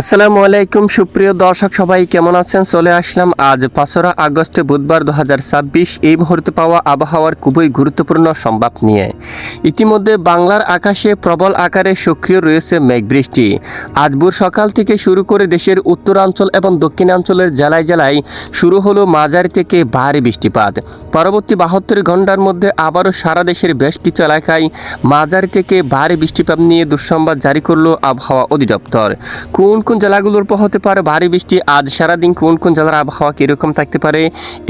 আসসালামু আলাইকুম সুপ্রিয় দর্শক সবাই কেমন আছেন। চলে আসলাম আজ 5 আগস্ট বুধবার 2026 এই মুহূর্তে পাওয়া আবহাওয়ার খুবই গুরুত্বপূর্ণ সংবাদ নিয়ে। ইতিমধ্যে বাংলার আকাশে প্রবল আকারে সক্রিয় রয়েছে মেঘবৃষ্টি। আজ ভোর সকাল থেকে শুরু করে দেশের উত্তরাঞ্চল এবং দক্ষিণাঞ্চলের জেলায় জেলায় শুরু হলো মাঝারি থেকে ভারী বৃষ্টিপাত। পরবর্তী 72 ঘন্টার মধ্যে আবারও সারা দেশের বেশ কিছু এলাকায় মাঝারি থেকে ভারী বৃষ্টিপাত নিয়ে দুঃসংবাদ জারি করলো আবহাওয়া অধিদপ্তর। কোন কোন জেলাগুলোর উপর হতে পারে ভারী বৃষ্টি, আজ সারাদিন কোন কোন জেলার আবহাওয়া কীরকম থাকতে পারে,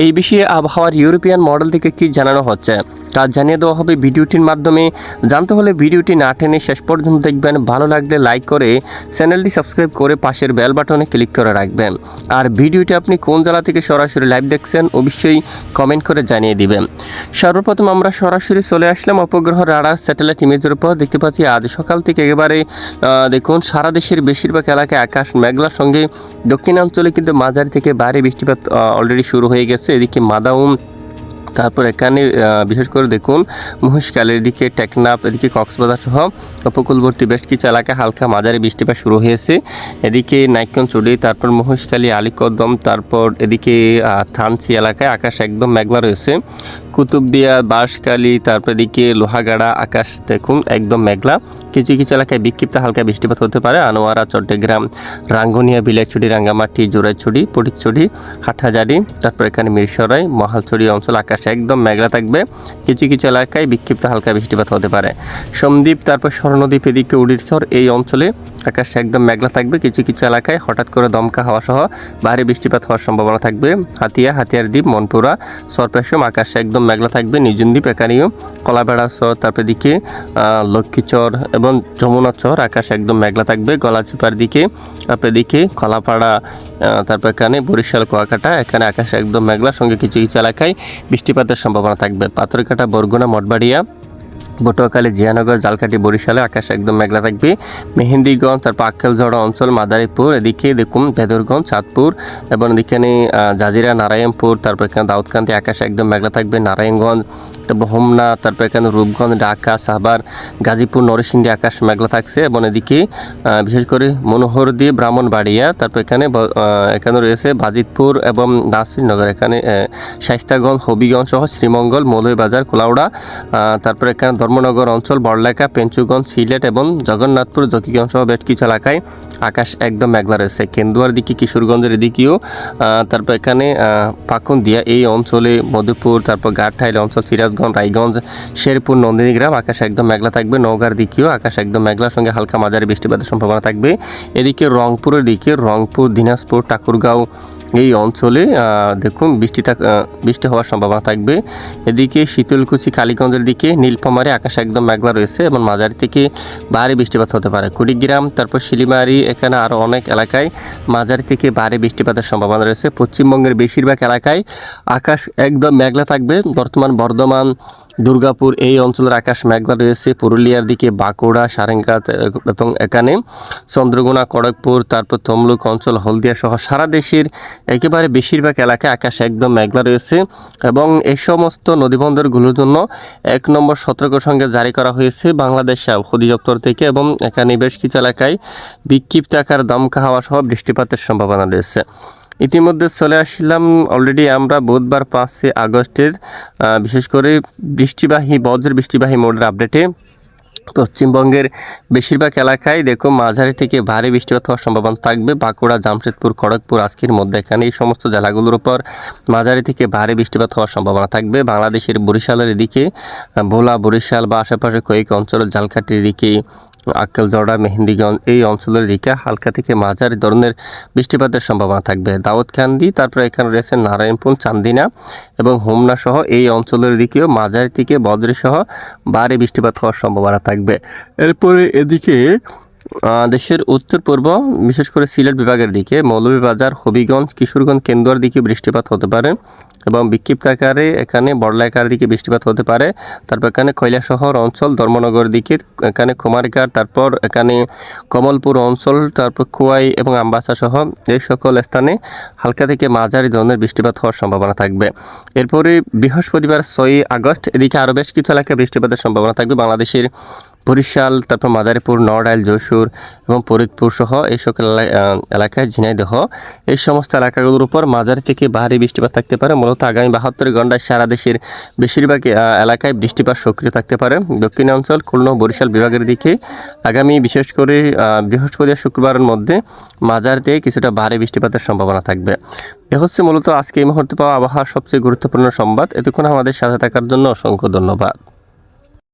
এই বিষয়ে আবহাওয়ার ইউরোপিয়ান মডেল থেকে কি জানানো হচ্ছে তা জানিয়ে দেওয়া হবে ভিডিওটির মাধ্যমে। জানতে হলে ভিডিওটি না টেনে শেষ পর্যন্ত দেখবেন। ভালো লাগলে লাইক করে চ্যানেলটি সাবস্ক্রাইব করে পাশের বেল বাটনে ক্লিক করে রাখবেন। আর ভিডিওটি আপনি কোন জেলা থেকে সরাসরি লাইভ দেখছেন অবশ্যই কমেন্ট করে জানিয়ে দিবেন। সর্বপ্রথম আমরা সরাসরি চলে আসলাম উপগ্রহ রাডার স্যাটেলাইট ইমেজের উপর। দেখতে পাচ্ছি আজ সকাল থেকে একেবারে দেখুন সারা দেশের বেশিরভাগ এলাকায় আকাশ মেঘলার সঙ্গে দক্ষিণাঞ্চলে কিন্তু মাঝারি থেকে ভারী বৃষ্টিপাত অলরেডি শুরু হয়ে গেছে। এদিকে মাদাউম, তারপর এখানে বিশেষ করে দেখুন মহিষকালের দিকে টেকনাফ, এদিকে কক্সবাজার সহ উপকূলবর্তী বেশ কিছু এলাকায় হালকা মাঝারি বৃষ্টিপাত শুরু হয়েছে। এদিকে নাইক্ষ্যংছড়ি, তারপর মহিষকালী, আলীকদম, তারপর এদিকে থানচি এলাকায় আকাশ একদম মেঘলা রয়েছে। কুতুবদিয়া, বাঁশখালী, তারপর এদিকে লোহাগাড়া আকাশ দেখুন একদম মেঘলা। কিছু কিছু এলাকায় বিক্ষিপ্ত হালকা বৃষ্টিপাত হতে পারে। আনোয়ারা, চট্টগ্রাম, রাঙ্গুনিয়া, বিলাইছড়ি, রাঙ্গামাটি, জোড়াইছড়ি, ফটিকছড়ি, হাটহাজারী, তারপর এখানে মিরসরাই, মহালছড়ি অঞ্চল আকাশ একদম মেঘলা থাকবে। কিছু কিছু এলাকায় বিক্ষিপ্ত হালকা বৃষ্টিপাত হতে পারে। সন্দ্বীপ, তারপর স্বর্ণদ্বীপ, এদিকে উড়িষ্যার এই অঞ্চলে আকাশ একদম মেঘলা থাকবে। কিছু কিছু এলাকায় হঠাৎ করে দমকা হাওয়া সহ ভারী বৃষ্টিপাত হওয়ার সম্ভাবনা থাকবে। হাতিয়ার দ্বীপ, মনপুরা, সরপেশম আকাশ একদম মেঘলা থাকবে। নিজুনদ্বীপ, এখানেও কলাবেড়া চর, তারপর দিকে লক্ষ্মীচর এবং যমুনা চর আকাশ একদম মেঘলা থাকবে। গলাচিপার দিকে, তারপর দিকে কলাপাড়া, তারপর এখানে বরিশাল, কুয়াকাটা এখানে আকাশ একদম মেঘলা, সঙ্গে কিছু কিছু এলাকায় বৃষ্টিপাতের সম্ভাবনা থাকবে। পাথরঘাটা, বরগুনা, মঠবাড়িয়া, পটুয়াখালী, জিয়ানগর, জালকাঠি, বরিশালে আকাশ একদম মেঘলা থাকবে। মেহেন্দিগঞ্জ, তারপর আক্কেলঝড়া অঞ্চল, মাদারীপুর, এদিকে দেখুন ভেদরগঞ্জ, চাঁদপুর এবং এখানে জাজিরা, নারায়ণপুর, তারপর এখানে দাউদকান্দি আকাশ একদম মেঘলা থাকবে। নারায়ণগঞ্জ, তারপর হোমনা, তারপর এখানে রূপগঞ্জ, ঢাকা, সাভার, গাজীপুর, নরসিংদী আকাশ মেঘলা থাকছে। এবং এদিকে বিশেষ করে মনোহরদী, ব্রাহ্মণবাড়িয়া, তারপর এখানে রয়েছে বাজিতপুর এবং নাসিরনগর, এখানে শাইস্তাগঞ্জ, হবিগঞ্জ সহ শ্রীমঙ্গল, মৌলভীবাজার, কুলাউড়া, তারপর এখানে ধর্মনগর অঞ্চল, বড়লেখা, পেঞ্চুগঞ্জ, সিলেট এবং জগন্নাথপুর, জকিগঞ্জ সহ বেশ কিছু এলাকায় আকাশ একদম মেঘলা রয়েছে। কেন্দুয়ার দিকে, কিশোরগঞ্জের এদিকেও, তারপর এখানে পাকুন্দিয়া এই অঞ্চলে, মধুপুর, তারপর গাঁটহাইল অঞ্চল, সিরাজগঞ্জ, রায়গঞ্জ, শেরপুর, নন্দিনীগ্রাম আকাশ একদম মেঘলা থাকবে। নওগাঁর দিকেও আকাশ একদম মেঘলার সঙ্গে হালকা মাঝারি বৃষ্টিপাতের সম্ভাবনা থাকবে। এদিকে রংপুরের দিকে, রংপুর, দিনাজপুর, ঠাকুরগাঁও এই অঞ্চলে দেখুন বৃষ্টি হওয়ার সম্ভাবনা থাকবে। এদিকে শীতলকুচি, কালীগঞ্জের দিকে, নীলফামারী আকাশ একদম মেঘলা রয়েছে এবং মাঝারি থেকে ভারী বৃষ্টিপাত হতে পারে। কুড়িগ্রাম, তারপর শিলিমারি, এখানে আরও অনেক এলাকায় মাঝারি থেকে ভারী বৃষ্টিপাতের সম্ভাবনা রয়েছে। পশ্চিমবঙ্গের বেশিরভাগ এলাকায় আকাশ একদম মেঘলা থাকবে। বর্ধমান, দুর্গাপুর এই অঞ্চলের আকাশ মেঘলা রয়েছে। পুরুলিয়ার দিকে বাঁকুড়া, সারেঙ্গা এবং এখানে চন্দ্রকোনা, খড়গপুর, তারপর তমলুক অঞ্চল, হলদিয়া সহ সারা দেশের একেবারে বেশিরভাগ এলাকায় আকাশ একদম মেঘলা রয়েছে। এবং এই সমস্ত নদীবন্দরগুলোর জন্য 1 নম্বর সতর্ক সংকেত জারি করা হয়েছে বাংলাদেশ অধিদপ্তর থেকে। এবং এখানে বেশ কিছু এলাকায় বিক্ষিপ্ত আকার দমকা হাওয়া সহ বৃষ্টিপাতের সম্ভাবনা রয়েছে। ইতিমধ্যে চলে আসলাম অলরেডি আমরা বুধবার 5 আগস্টের বিশেষ করে বজ্র বৃষ্টিবাহী মোডের আপডেটে। পশ্চিমবঙ্গের বেশিরভাগ এলাকায় দেখো মাঝারি থেকে ভারী বৃষ্টিপাত হওয়ার সম্ভাবনা থাকবে। বাঁকুড়া, জামশেদপুর, খড়গপুর আজকের মধ্যে এখানে এই সমস্ত জেলাগুলোর উপর মাঝারি থেকে ভারী বৃষ্টিপাত হওয়ার সম্ভাবনা থাকবে। বাংলাদেশের বরিশালের এদিকে, ভোলা, বরিশাল বা আশেপাশে কয়েক অঞ্চলের জালকাঠির এদিকে, আক্কেলঝড়া, মেহেন্দিগঞ্জ এই অঞ্চলের দিকে হালকা থেকে মাঝারি ধরনের বৃষ্টিপাতের সম্ভাবনা থাকবে। দাউদকান্দি, তারপর এখানে রয়েছে নারায়ণপুর, চান্দিনা এবং হোমনা সহ এই অঞ্চলের দিকেও মাঝারি থেকে বজ্র সহ ভারী বৃষ্টিপাত হওয়ার সম্ভাবনা থাকবে। এরপরে এদিকে দেশের উত্তর পূর্ব বিশেষ করে সিলেট বিভাগের দিকে, মৌলভীবাজার, হবিগঞ্জ, কিশোরগঞ্জ, কেন্দুয়ার দিকে বৃষ্টিপাত হতে পারে এবং বিক্ষিপ্ত আকারে এখানে বড়লেখার দিকে বৃষ্টিপাত হতে পারে। তারপর এখানে কৈলাসহর অঞ্চল, ধর্মনগর দিকে, এখানে কুমারঘাট, তারপর এখানে কমলপুর অঞ্চল, তারপর খোয়াই এবং আমবাসা সহ এই সকল স্থানে হালকা থেকে মাঝারি ধরনের বৃষ্টিপাত হওয়ার সম্ভাবনা থাকবে। এরপরে বৃহস্পতিবার 6 আগস্ট এদিকে আরও বেশ কিছু এলাকায় বৃষ্টিপাতের সম্ভাবনা থাকবে। বাংলাদেশের বরিশাল, তারপর মাদারীপুর, নড়াইল, যশোর এবং ফরিদপুর সহ এই সকল এলাকায়, ঝিনাইদহ, এই সমস্ত এলাকাগুলোর উপর মাঝারি থেকে ভারী বৃষ্টিপাত থাকতে পারে। মূলত আগামী 72 ঘন্টায় সারা দেশের বেশিরভাগ এলাকায় বৃষ্টিপাত সক্রিয় থাকতে পারে। দক্ষিণাঞ্চল, খুলনা, বরিশাল বিভাগের দিকে আগামী বিশেষ করে বৃহস্পতি আর শুক্রবারের মধ্যে মাঝারি থেকে কিছুটা ভারী বৃষ্টিপাতের সম্ভাবনা থাকবে। এ হচ্ছে মূলত আজকে এই মুহূর্তে পাওয়া আবহাওয়ার সবচেয়ে গুরুত্বপূর্ণ সংবাদ। এতক্ষণ আমাদের সাথে থাকার জন্য অসংখ্য ধন্যবাদ।